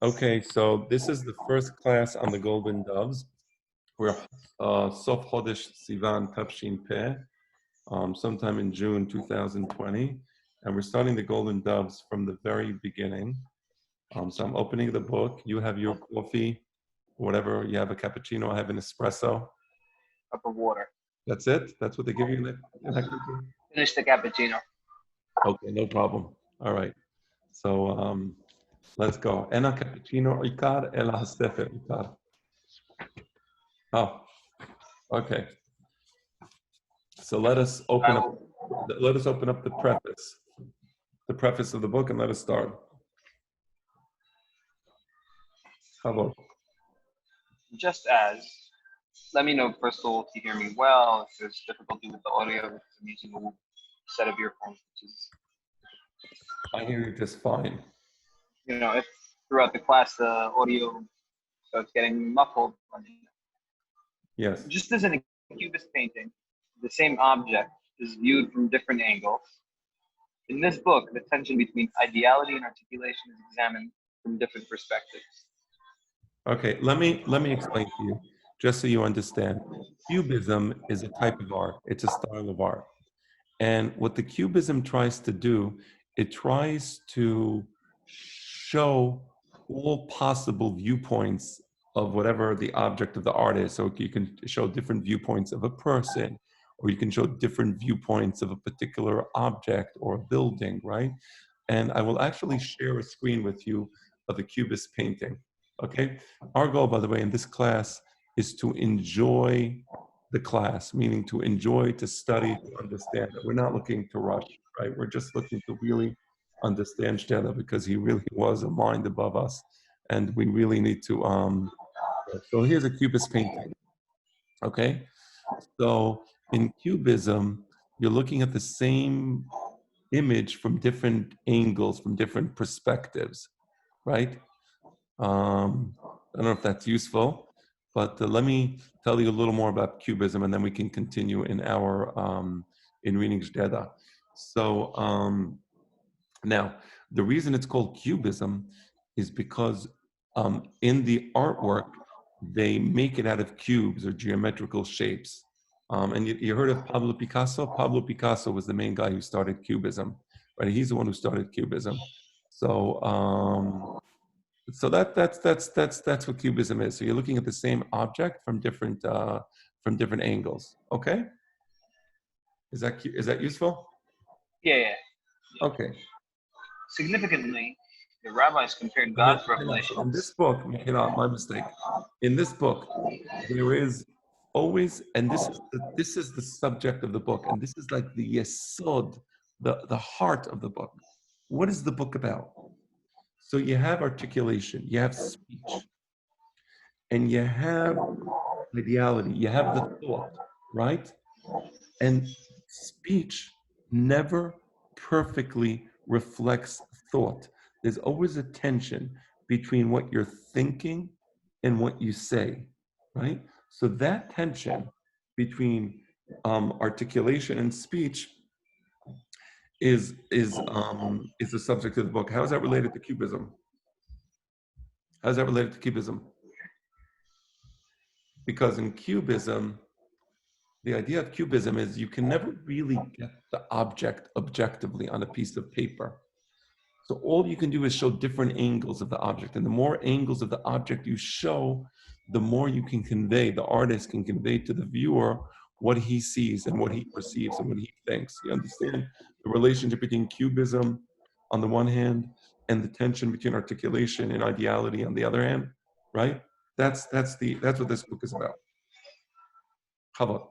Okay, so this is the first class on the Golden Doves. We're Sof Chodesh Sivan Tafshin Peh, sometime in June 2020, and we're starting the Golden Doves from the very beginning. So I'm opening the book. You have your coffee, whatever. You have a cappuccino. I have an espresso. Cup of water. That's it? That's what they give you in that country? Finish the cappuccino. Okay, no problem. All right. So let's go. Ena cappuccino ikar ela hasefer ikar. Oh, okay. So let us open up the preface of the book, and let us start. How about? Just as, let me know first of all if you hear me well, if there's difficulty with the audio, because I'm using a set of earphones, which is, I hear you just fine. if throughout the class the audio starts getting muffled. Yes. Just as in a cubist painting, the same object is viewed from different angles. In this book, the tension between ideality and articulation is examined from different perspectives. Okay, let me explain to you, just so you understand. Cubism is a type of art. It's a style of art. And what the Cubism tries to do, it tries to show all possible viewpoints of whatever the object of the art is. So you can show different viewpoints of a person, or you can show different viewpoints of a particular object or a building, right? And I will actually share a screen with you of a Cubist painting, okay? Our goal, by the way, in this class is to enjoy the class, meaning to enjoy, to study, to understand. We're not looking to rush, right? We're just looking to really understand Shtela, because he really was a mind above us, and we really need to. So here's a Cubist painting, okay? So in Cubism, you're looking at the same image from different angles, from different perspectives, right? I don't know if that's useful, but let me tell you a little more about Cubism, and then we can continue in our in reading Shtela. So now, the reason it's called Cubism is because in the artwork, they make it out of cubes or geometrical shapes. And you heard of Pablo Picasso? Pablo Picasso was the main guy who started Cubism, right? He's the one who started Cubism. So so that's what Cubism is. So you're looking at the same object from different angles. Okay, is that useful? Yeah. Okay. Significantly, the rabbis compared God's revelations. In this book, my mistake. In this book, there is always, and this is the subject of the book, and this is like the yesod, the heart of the book. What is the book about? So you have articulation, you have speech, and you have ideality, you have the thought, right? And speech never perfectly reflects thought. There's always a tension between what you're thinking and what you say, right? So that tension between articulation and speech is the subject of the book. How is that related to Cubism? How is that related to Cubism? Because in Cubism, the idea of Cubism is you can never really get the object objectively on a piece of paper. So all you can do is show different angles of the object. And the more angles of the object you show, the more you can convey, the artist can convey to the viewer what he sees and what he perceives and what he thinks. You understand the relationship between Cubism on the one hand and the tension between articulation and ideality on the other hand, right? That's what this book is about. How about?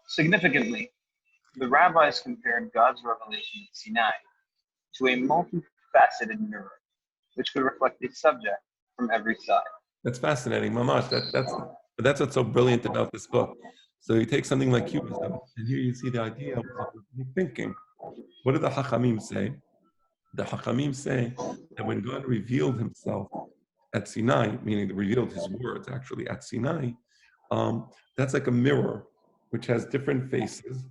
Significantly, the rabbis compared God's revelation at Sinai to a multifaceted mirror, which could reflect its subject from every side. That's fascinating, Mamash. That's what's so brilliant about this book. So you take something like Cubism, and here you see the idea of thinking. What do the Hachamim say? The Hachamim say that when God revealed himself at Sinai, meaning revealed his words actually at Sinai, that's like a mirror which has different faces,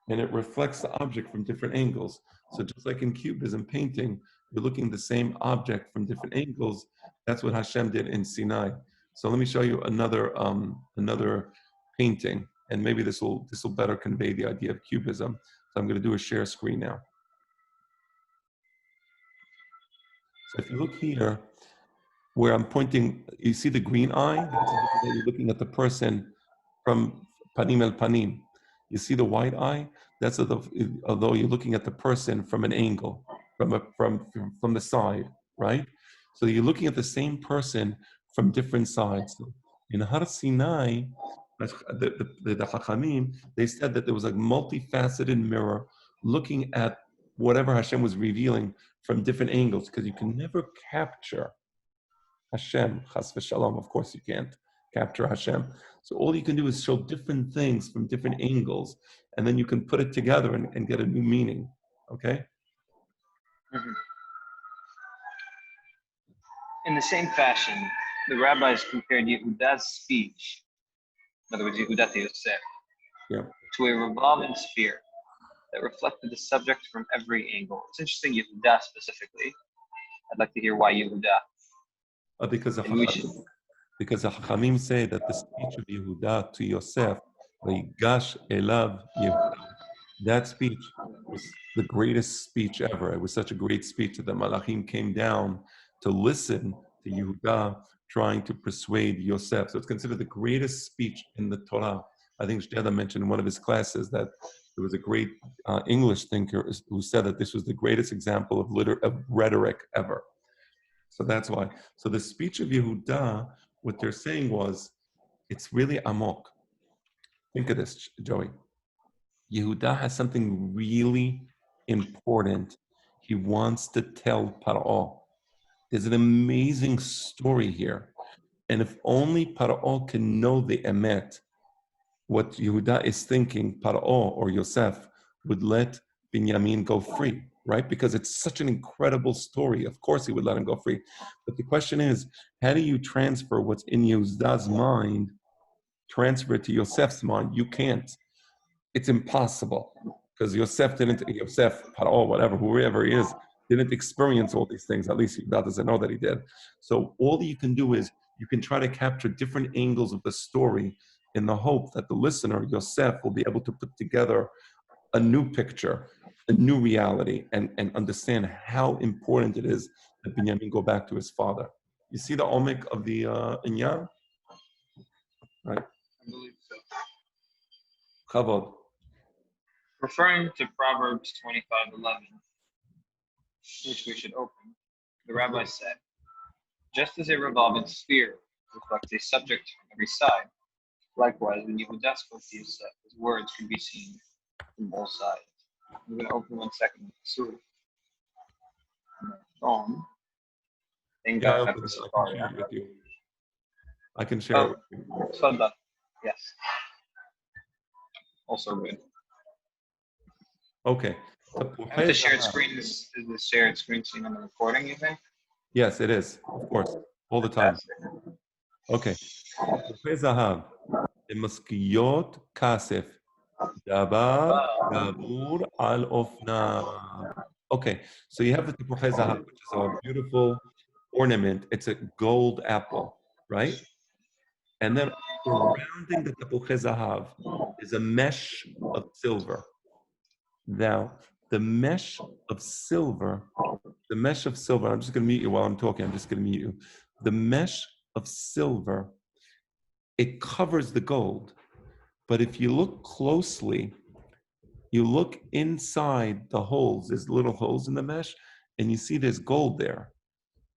and it reflects the object from different angles. So just like in Cubism painting, You're looking at the same object from different angles. That's what Hashem did in Sinai. So let me show you another painting, and maybe this will better convey the idea of cubism. So I'm going to do a share screen now. So if you look here, where I'm pointing, you see the green eye? That's because you're looking at the person from panim el panim. You see the white eye? That's although you're looking at the person from an angle, from the side, right? So you're looking at the same person from different sides. So in Har Sinai, the Chachamim, they said that there was a multifaceted mirror looking at whatever Hashem was revealing from different angles, because you can never capture Hashem, chas v'shalom, of course you can't capture Hashem. So all you can do is show different things from different angles, and then you can put it together and get a new meaning, okay? Mhm. In the same fashion, the rabbis compared Yehuda's speech, in other words, Yehuda to Yosef, Yeah. to a revolving sphere that reflected the subject from every angle. It's interesting, Yehuda specifically. I'd like to hear why Yehuda. Because the Chachamim say that the speech of Yehuda to Yosef, Vayigash elav Yehuda, that speech was the greatest speech ever. It was such a great speech that the Malachim came down to listen to Yehuda trying to persuade Yosef. So it's considered the greatest speech in the Torah. I think Shtada mentioned in one of his classes that there was a great English thinker who said that this was the greatest example of rhetoric ever. So that's why. So the speech of Yehuda, what they're saying was, it's really amok. Think of this, Joey. Yehuda has something really important he wants to tell Paro. There's an amazing story here. And if only Paro can know the emet, what Yehuda is thinking, Paro or Yosef would let Binyamin go free, right? Because it's such an incredible story. Of course he would let him go free. But the question is, how do you transfer what's in Yehuda's mind, transfer it to Yosef's mind? You can't. It's impossible. Because Yosef, Paro, whatever, whoever he is, didn't experience all these things. At least Yehuda doesn't know that he did. So all that you can do is you can try to capture different angles of the story in the hope that the listener, Yosef, will be able to put together a new picture, a new reality, and understand how important it is that Binyamin go back to his father. You see the omek of the inyan? Right? I believe so. Chavod. Referring to Proverbs 25:11, which we should open, the rabbi said, just as a revolving sphere reflects a subject from every side, likewise, when Yehuda spoke to Yosef, his words could be seen from both sides. I'm going to open 1 second with the surah. On. Thank God for Safari. I can share it with you. Sadda. Yes. Also good. Okay. And the shared screen is the shared screen seen on the recording, you think? Yes, it is. Of course. All the time. Okay. Zahav. Maskiyot kasef. Dabar dabur al ofna. Okay, so you have the tipuchei zahav, which is a beautiful ornament. It's a gold apple, right? And then surrounding the tipuchei zahav is a mesh of silver. Now, the mesh of silver, I'm just going to mute you while I'm talking. I'm just going to mute you. The mesh of silver, it covers the gold. But if you look closely, you look inside the holes, there's little holes in the mesh, and you see there's gold there,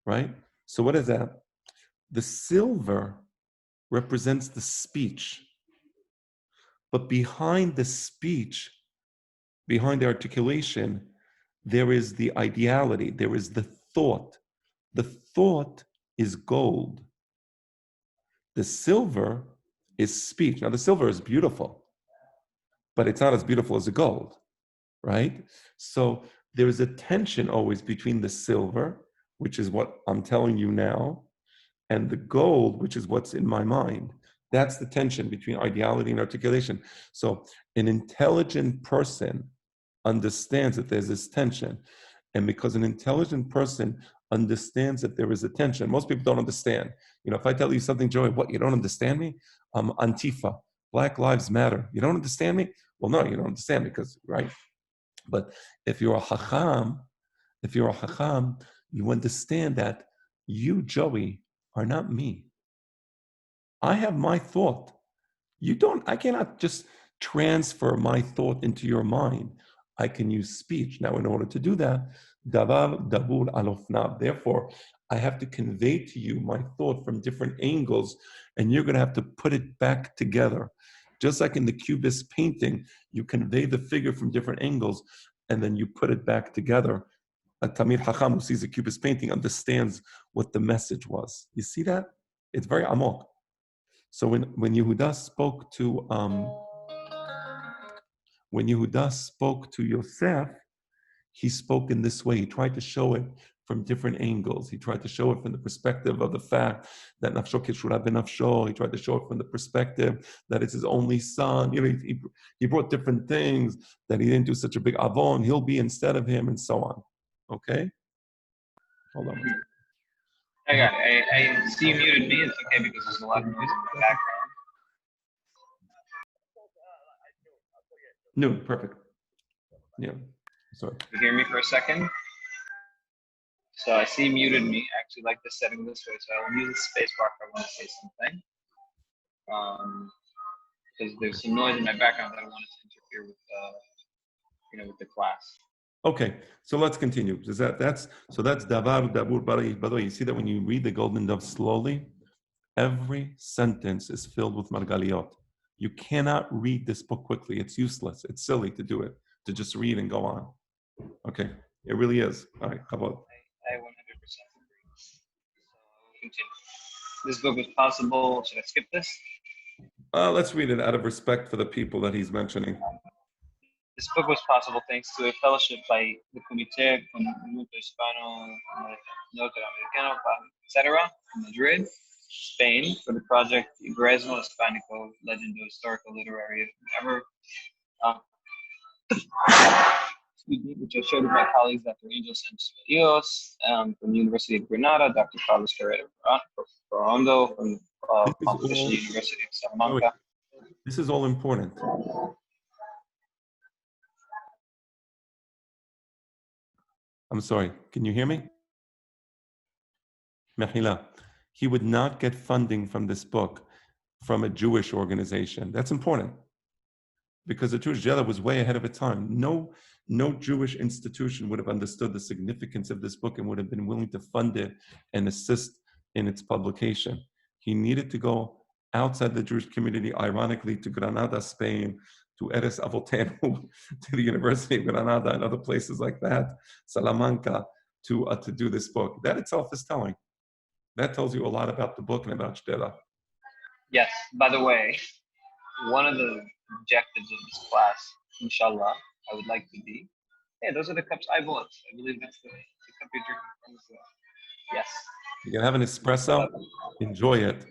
right? So what is that? The silver represents the speech. But behind the speech, behind the articulation, there is the ideality, there is the thought. The thought is gold. The silver is speech. Now, the silver is beautiful, but it's not as beautiful as the gold, right? So there is a tension always between the silver, which is what I'm telling you now, and the gold, which is what's in my mind. That's the tension between ideality and articulation. So an intelligent person understands that there's this tension. And because an intelligent person understands that there is a tension. Most people don't understand. If I tell you something, Joey, what, you don't understand me? Antifa, Black Lives Matter. You don't understand me? Well, no, you don't understand me because, right? But if you're a hacham, you understand that you, Joey, are not me. I have my thought. I cannot just transfer my thought into your mind. I can use speech. Now, in order to do that, davar dabur alofnav. Therefore, I have to convey to you my thought from different angles, and you're going to have to put it back together. Just like in the cubist painting, you convey the figure from different angles, and then you put it back together. A Tamir Hacham who sees a cubist painting understands what the message was. You see that? It's very amok. So when Yehuda spoke to Yosef, he spoke in this way. He tried to show it from different angles. He tried to show it from the perspective of the fact that nafsho kishura ben nafsho. He tried to show it from the perspective that it's his only son. He brought different things, that he didn't do such a big avon. He'll be instead of him, and so on. Okay? Hold on. I got it. I see you muted me. It's okay because there's a lot of noise in the background. No, perfect. Yeah. Sorry. You hear me for a second? So I see you muted me. I actually like the setting this way, so I will use the space bar if I want to say something. Because there's some noise in my background that I wanted to interfere with, with the class. Okay, so let's continue. That's davar dabur bari. By the way, you see that when you read the Golden Dove slowly, every sentence is filled with margaliot. You cannot read this book quickly. It's useless. It's silly to do it, to just read and go on. Okay, it really is. All right, how about? I 100% agree. So continue. This book was possible. Should I skip this? Let's read it out of respect for the people that he's mentioning. This book was possible thanks to a fellowship by the Comité con Mundo Hispano Norteamericano, etc., in Madrid, Spain, for the project Igresmo Hispanico, Legend Historical Literary, whatever, which I showed with my colleagues, Dr. Angel Sanchez Rios, from the University of Granada, Dr. Carlos Carrera Ferrando from Pontifical University of Salamanca. This is all important. I'm sorry, can you hear me? Mehila, he would not get funding from this book from a Jewish organization. That's important, because the Jewish Jela was way ahead of its time. No Jewish institution would have understood the significance of this book and would have been willing to fund it and assist in its publication. He needed to go outside the Jewish community, ironically, to Granada, Spain, to Eres Avotenu, to the University of Granada and other places like that, Salamanca, to do this book. That itself is telling. That tells you a lot about the book and about Shtela. Yes, by the way, one of the objectives of this class, inshallah, I would like to be, hey, those are the cups I bought. I believe that's the cup you're drinking from as well. Yes. You can have an espresso, enjoy it.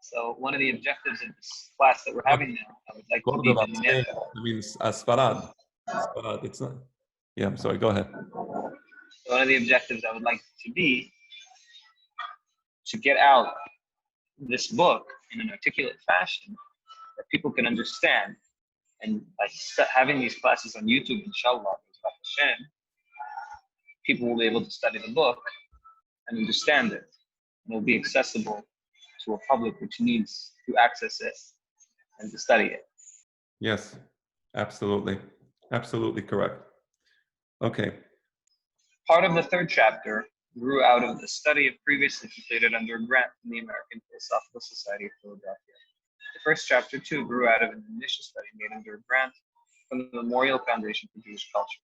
So one of the objectives of this class that we're having now, I would like to be the Spain, I mean, Sfarad. It's not. Yeah, I'm sorry, go ahead. So one of the objectives I would like to be to get out this book in an articulate fashion that people can understand. And by having these classes on YouTube, inshallah, people will be able to study the book and understand it. And it will be accessible to a public which needs to access it and to study it. Yes, absolutely. Absolutely correct. Okay. Part of the third chapter grew out of the study of previously completed under a grant from the American Philosophical Society of Philadelphia. The first chapter, too, grew out of an initial study made under a grant from the Memorial Foundation for Jewish Culture.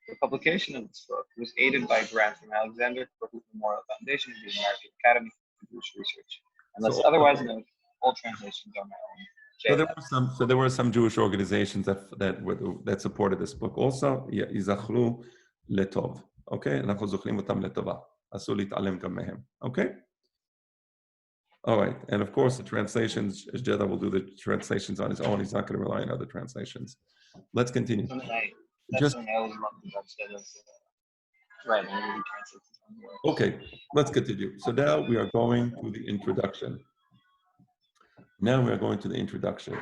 The publication of this book was aided by a grant from Alexander Cooper's Memorial Foundation of the American Academy for Jewish Research. Unless otherwise noted, all translations are my own. So there were some Jewish organizations that supported this book also. Yizachru letov. Okay? אנחנו זוכרים אותם לטובה. אסור להתעלם גם מהם. Okay? All right. And of course, the translations, Jeda will do the translations on his own. He's not going to rely on other translations. Let's continue. That's just, something I always loved about studies. Right, and we translate to some words. okay, let's continue. So now we are going to the introduction. Now we are going to the introduction.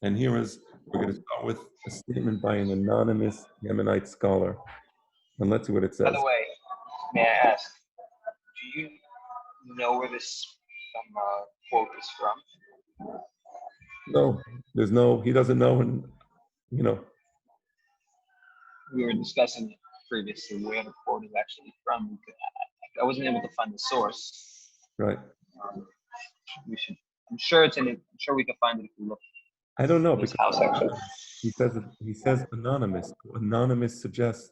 And here is, we're going to start with a statement by an anonymous Yemenite scholar. And let's see what it By says. the way, may I ask, do you know where this quote is from? No, there's no, he doesn't know, and, you know, We were discussing it previously where the quote is actually from. I wasn't able to find the source. right. Um, we should. I'm sure it's in it. I'm sure we can find it if we look I don't know, in this because house section. he says anonymous. Anonymous suggests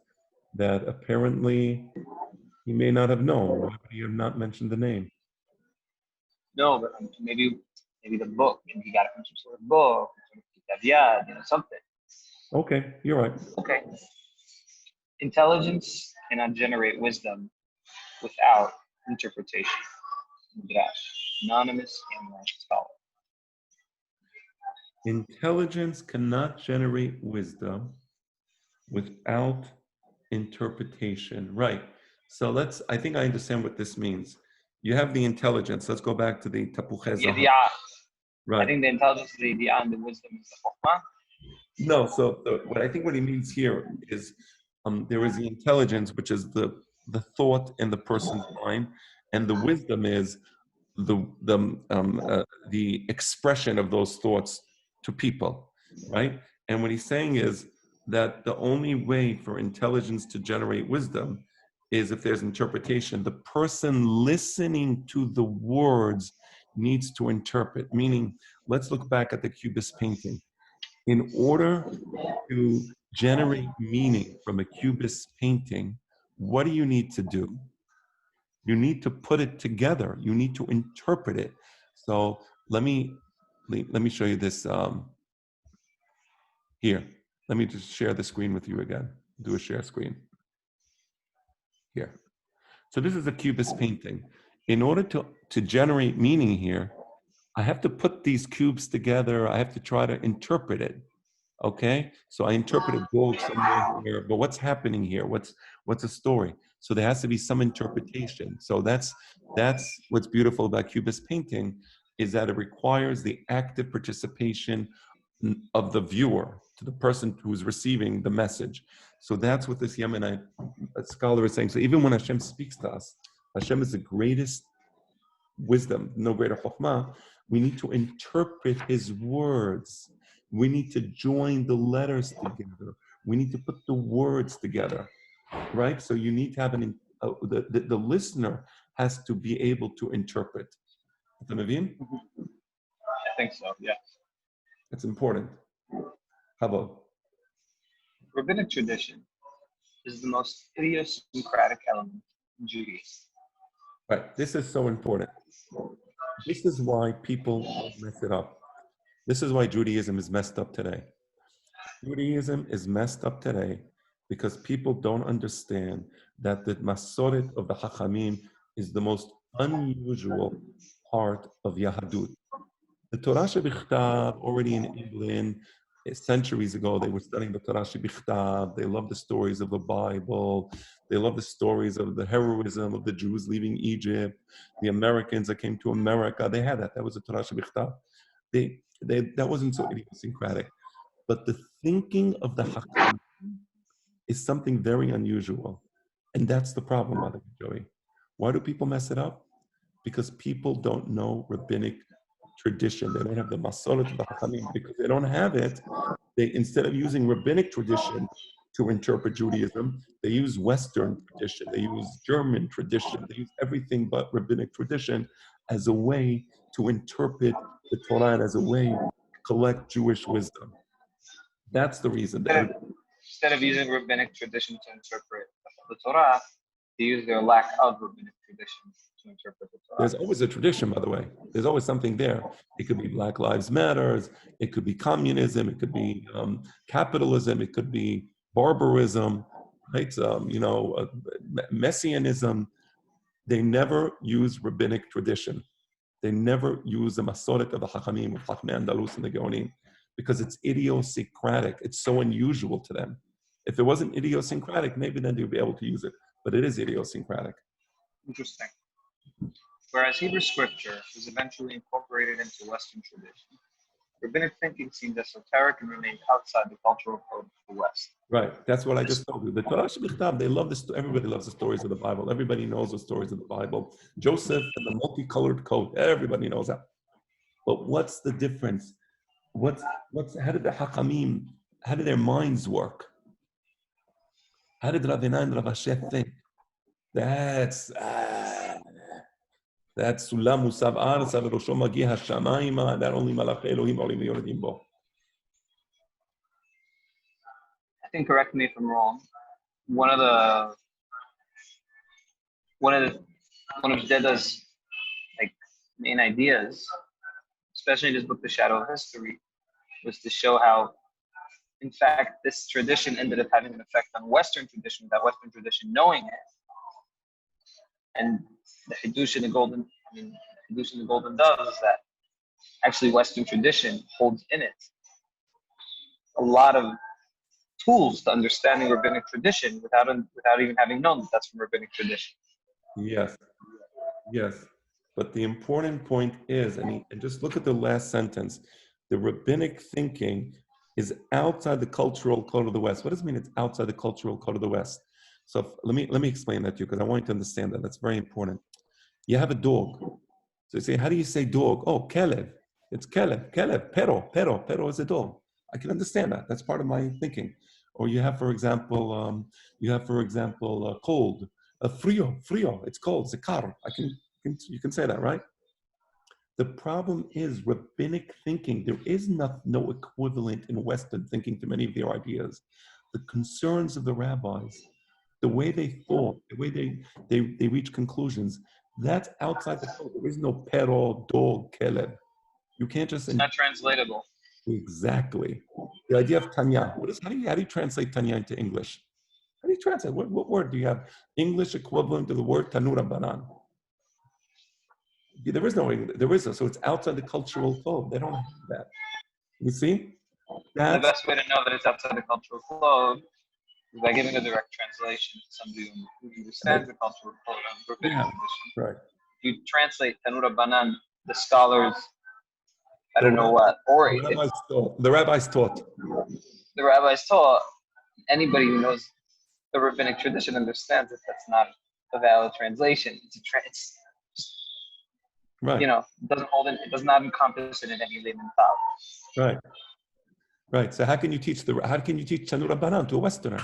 that apparently he may not have known. Why would he have not mentioned the name? No, but maybe the book. Maybe he got it from some sort of book, some sort of kitab yad, something. Okay, you're right. Okay. Intelligence cannot generate wisdom without interpretation. Midrash. Anonymous Yemenite scholar. Intelligence cannot generate wisdom without interpretation. Right. So I think I understand what this means. You have the intelligence. Let's go back to the Tapuche The Zahar. idea. I Right. think the intelligence is the idea and the wisdom is the chokhmah. No, so what he means here is there is the intelligence, which is the thought in the person's mind, and the wisdom is the expression of those thoughts to people, right? And what he's saying is that the only way for intelligence to generate wisdom is if there's interpretation. The person listening to the words needs to interpret, meaning, let's look back at the Cubist painting. In order to generate meaning from a Cubist painting, what do you need to do? You need to put it together. You need to interpret it. So let me show you this here. Let me just share the screen with you again. Do a share screen. Here. So this is a Cubist painting. In order to generate meaning here, I have to put these cubes together. I have to try to interpret it. Okay, so I interpreted gold somewhere here, but what's happening here? What's the story? So there has to be some interpretation. So that's what's beautiful about Cubist painting, is that it requires the active participation of the viewer, to the person who's receiving the message. So that's what this Yemenite scholar is saying. So even when Hashem speaks to us, Hashem is the greatest wisdom, no greater chokhmah. We need to interpret his words. We need to join the letters together. We need to put the words together, right? So you need to have the listener has to be able to interpret. I think so, yes. It's important. How about? Rabbinic tradition is the most idiosyncratic element in Judaism. Right, this is so important. This is why people mess it up. This is why Judaism is messed up today. Judaism is messed up today because people don't understand that the Masoret of the Chachamim is the most unusual part of Yahadut. The Torah Shebichtav, already in England, centuries ago, they were studying the Torah Shebichtav. They loved the stories of the Bible. They loved the stories of the heroism of the Jews leaving Egypt, the Americans that came to America. They had that. That was the Torah Shebichtav. That wasn't so idiosyncratic. But the thinking of the Hakam is something very unusual. And that's the problem, Mother Joey. Why do people mess it up? Because people don't know rabbinic tradition. They don't have the masoret of the Hakamim. Because they don't have it, they, instead of using rabbinic tradition to interpret Judaism, they use Western tradition. They use German tradition. They use everything but rabbinic tradition as a way to interpret the Torah and as a way to collect Jewish wisdom. That's the reason. Instead of using rabbinic tradition to interpret the Torah, they use their lack of rabbinic tradition to interpret the Torah. There's always a tradition, by the way. There's always something there. It could be Black Lives Matters. It could be communism. It could be capitalism. It could be barbarism, right? Messianism. They never use rabbinic tradition. They never use the Masoret of the Chachamim, of Chachmei Andalus and the Geonim, because it's idiosyncratic. It's so unusual to them. If it wasn't idiosyncratic, maybe then you'd be able to use it. But it is idiosyncratic. Interesting. Whereas Hebrew scripture was eventually incorporated into Western tradition, rabbinic thinking seemed esoteric and remained outside the cultural code of the West. Right. That's what I just told you. The Torah Shebiktav, they love this. Everybody loves the stories of the Bible. Everybody knows the stories of the Bible. Joseph and the multicolored coat. Everybody knows that. But what's the difference? How did the Hakamim, how did their minds work? How did Ravina and Rav Asher think? That's Sulam Musav Arsa V'Rosho Magi HaShamayim, that only Malachei Elohim Olim V'Yoredim Bo. I think, correct me if I'm wrong, one of Deda's like main ideas, especially in his book The Shadow of History, was to show how, in fact, this tradition ended up having an effect on Western tradition, that Western tradition knowing it. And the Hiddush in the Golden Dove is that actually Western tradition holds in it a lot of tools to understanding rabbinic tradition without even having known that that's from rabbinic tradition. Yes, yes. But the important point is, and just look at the last sentence, the rabbinic thinking is outside the cultural code of the West. What does it mean it's outside the cultural code of the West? So let me explain that to you, because I want you to understand that. That's very important. You have a dog. So you say, how do you say dog? Oh, kelev. It's kelev, pero is a dog. I can understand that. That's part of my thinking. Or you have, for example, cold. Frio. It's cold. It's a car. You can say that, right? The problem is rabbinic thinking. There is no equivalent in Western thinking to many of their ideas. The concerns of the rabbis, the way they thought, the way they reach conclusions, that's outside the code. There is no pero, dog, keleb. You can't just... It's not translatable. Exactly. The idea of Tanya. How do you translate Tanya into English? How do you translate? What word do you have? English equivalent to the word Tanura Banan. There is no, so it's outside the cultural code. They don't have that. You see? The best way to know that it's outside the cultural code is by giving a direct translation to somebody who understands the cultural code of rabbinic tradition. Right. If you translate Tanura Banan, the scholars, I don't know what, or the rabbis taught. The rabbis taught. Anybody who knows the rabbinic tradition understands that that's not a valid translation. It's right. It does not encompass it in any layman thought. Right. So how can you teach Tanura Banan to a Westerner?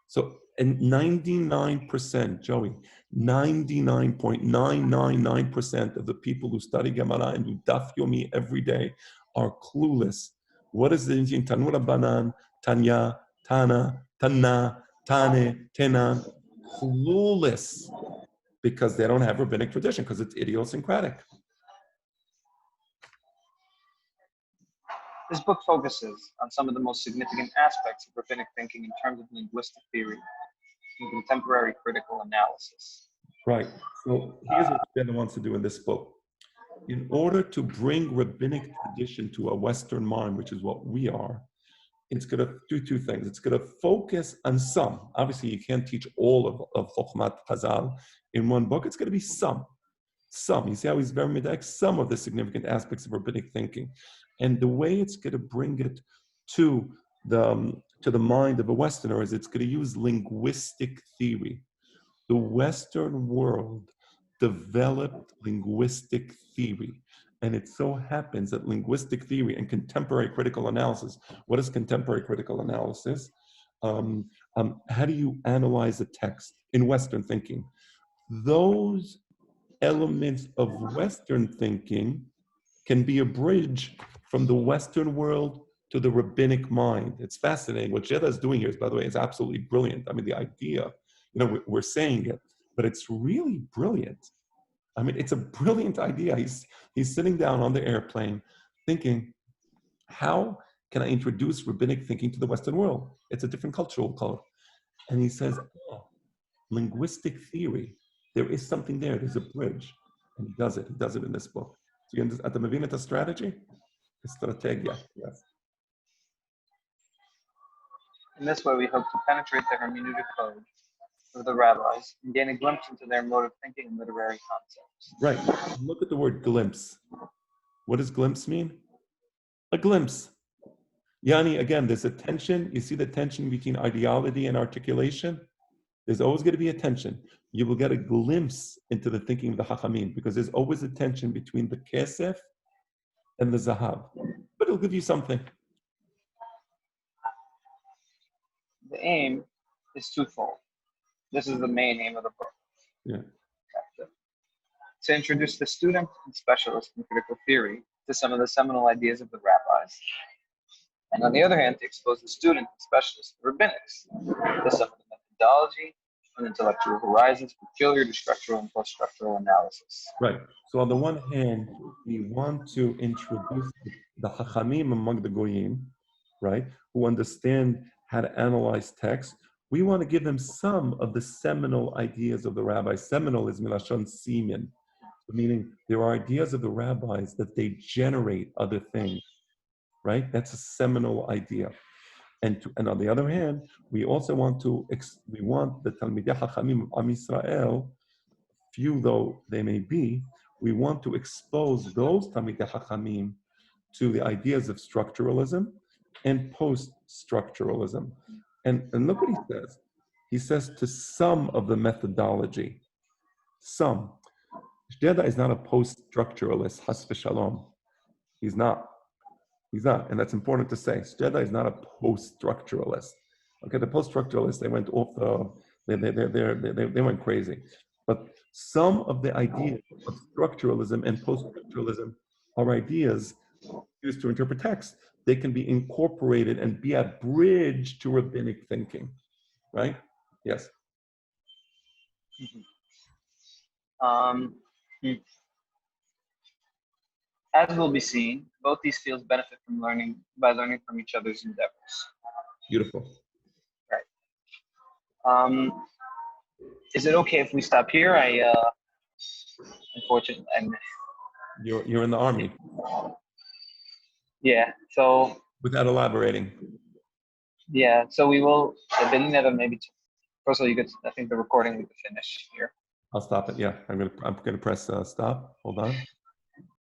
So, and 99%, Joey, 99.999% of the people who study Gemara and do Daf Yomi every day are clueless. What is the in Tanura Banan, Tanya, Tana, Tanna, Tane, Tenan? Clueless, because they don't have rabbinic tradition, because it's idiosyncratic. This book focuses on some of the most significant aspects of rabbinic thinking in terms of linguistic theory and contemporary critical analysis. Right. So here's what Ben wants to do in this book. In order to bring rabbinic tradition to a Western mind, which is what we are, it's going to do two things. It's going to focus on some. Obviously, you can't teach all of Chokhmat Chazal in one book. It's going to be some. You see how he's very medek? Some of the significant aspects of rabbinic thinking. And the way it's going to bring it to the mind of a Westerner is it's going to use linguistic theory. The Western world developed linguistic theory. And it so happens that linguistic theory and contemporary critical analysis, what is contemporary critical analysis? How do you analyze a text in Western thinking? Those elements of Western thinking can be a bridge from the Western world to the rabbinic mind. It's fascinating. What Jeda is doing here, by the way, is absolutely brilliant. I mean, the idea, we're saying it, but it's really brilliant. I mean, it's a brilliant idea. He's sitting down on the airplane thinking, how can I introduce rabbinic thinking to the Western world? It's a different cultural code. And he says, linguistic theory, there is something there. There's a bridge. And he does it. He does it in this book. So you understand, at the Mavinata strategy? Strategia, yes. In this way, we hope to penetrate the hermeneutic code of the rabbis and gain a glimpse into their mode of thinking and literary concepts. Right. Look at the word glimpse. What does glimpse mean? A glimpse. Yani, again, there's a tension. You see the tension between ideology and articulation? There's always going to be a tension. You will get a glimpse into the thinking of the Chachamim because there's always a tension between the kesef and the zahab. But it'll give you something. The aim is twofold. This is the main aim of the book. Yeah. To introduce the student and specialist in critical theory to some of the seminal ideas of the rabbis. And on the other hand, to expose the student and specialist rabbinics to some of the methodology and intellectual horizons peculiar to structural and post-structural analysis. Right. So on the one hand, we want to introduce the Chachamim among the Goyim, right, who understand how to analyze text. We want to give them some of the seminal ideas of the rabbis. Seminal is milashon simin, meaning there are ideas of the rabbis that they generate other things, right? That's a seminal idea. And on the other hand, we also want the Talmidei Chachamim of Am Yisrael, few though they may be, we want to expose those Talmidei Chachamim to the ideas of structuralism and post-structuralism. And look what he says. He says to some of the methodology. Some. Shteda is not a post-structuralist, has v'shalom. He's not. He's not, and that's important to say. Shteda is not a post-structuralist. Okay, the post-structuralists, they went off they went crazy. But some of the ideas of structuralism and post-structuralism are ideas used to interpret text. They can be incorporated and be a bridge to rabbinic thinking, right? Yes. As will be seen, both these fields benefit from learning from each other's endeavors. Beautiful. Right. Is it okay if we stop here? Unfortunately, You're in the army. Yeah. So. Without elaborating. Yeah. So we will. Maybe. First of all, I think the recording we could finish here. I'll stop it. Yeah, I'm gonna press stop. Hold on.